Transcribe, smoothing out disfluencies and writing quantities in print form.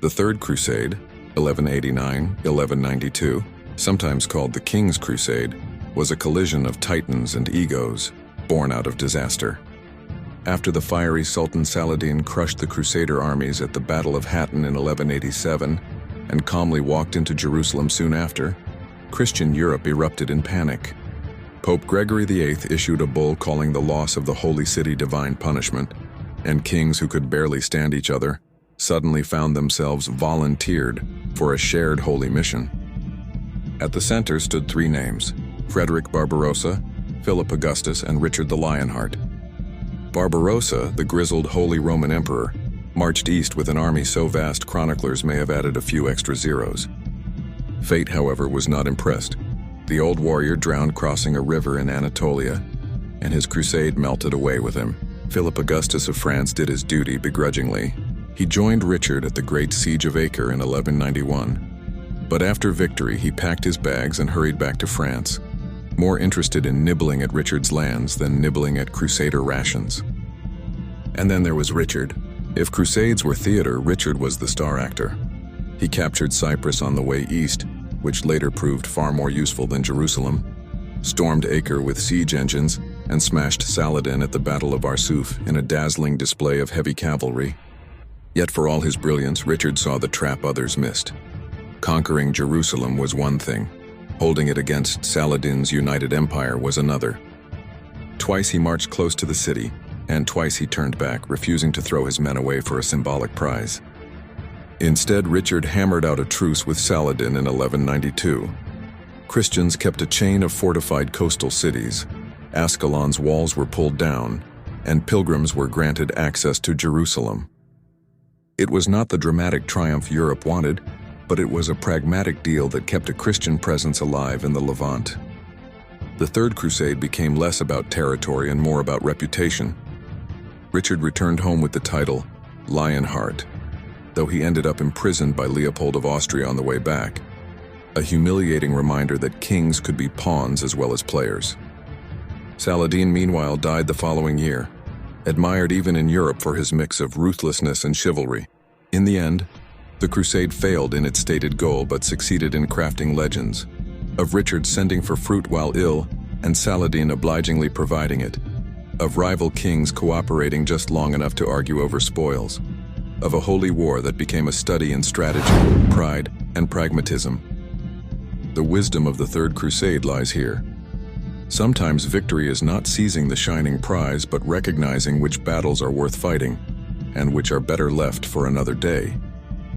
The Third Crusade, 1189–1192, sometimes called the King's Crusade, was a collision of titans and egos, born out of disaster. After the fiery Sultan Saladin crushed the Crusader armies at the Battle of Hattin in 1187 and calmly walked into Jerusalem soon after, Christian Europe erupted in panic. Pope Gregory VIII issued a bull calling the loss of the Holy City divine punishment, and kings who could barely stand each other suddenly found themselves volunteered for a shared holy mission. At the center stood three names: Frederick Barbarossa, Philip Augustus, and Richard the Lionheart. Barbarossa, the grizzled Holy Roman Emperor, marched east with an army so vast chroniclers may have added a few extra zeros. Fate, however, was not impressed. The old warrior drowned crossing a river in Anatolia, and his crusade melted away with him. Philip Augustus of France did his duty begrudgingly. He joined Richard at the Great Siege of Acre in 1191. But after victory, he packed his bags and hurried back to France, more interested in nibbling at Richard's lands than nibbling at Crusader rations. And then there was Richard. If Crusades were theater, Richard was the star actor. He captured Cyprus on the way east, which later proved far more useful than Jerusalem, stormed Acre with siege engines, and smashed Saladin at the Battle of Arsuf in a dazzling display of heavy cavalry. Yet for all his brilliance, Richard saw the trap others missed. Conquering Jerusalem was one thing. Holding it against Saladin's united empire was another. Twice he marched close to the city, and twice he turned back, refusing to throw his men away for a symbolic prize. Instead, Richard hammered out a truce with Saladin in 1192. Christians kept a chain of fortified coastal cities. Ascalon's walls were pulled down, and pilgrims were granted access to Jerusalem. It was not the dramatic triumph Europe wanted, but it was a pragmatic deal that kept a Christian presence alive in the Levant. The Third Crusade became less about territory and more about reputation. Richard returned home with the title Lionheart, though he ended up imprisoned by Leopold of Austria on the way back, a humiliating reminder that kings could be pawns as well as players. Saladin, meanwhile, died the following year, admired even in Europe for his mix of ruthlessness and chivalry. In the end, the crusade failed in its stated goal but succeeded in crafting legends, of Richard sending for fruit while ill and Saladin obligingly providing it, of rival kings cooperating just long enough to argue over spoils, of a holy war that became a study in strategy, pride, and pragmatism. The wisdom of the Third Crusade lies here. Sometimes victory is not seizing the shining prize, but recognizing which battles are worth fighting and which are better left for another day.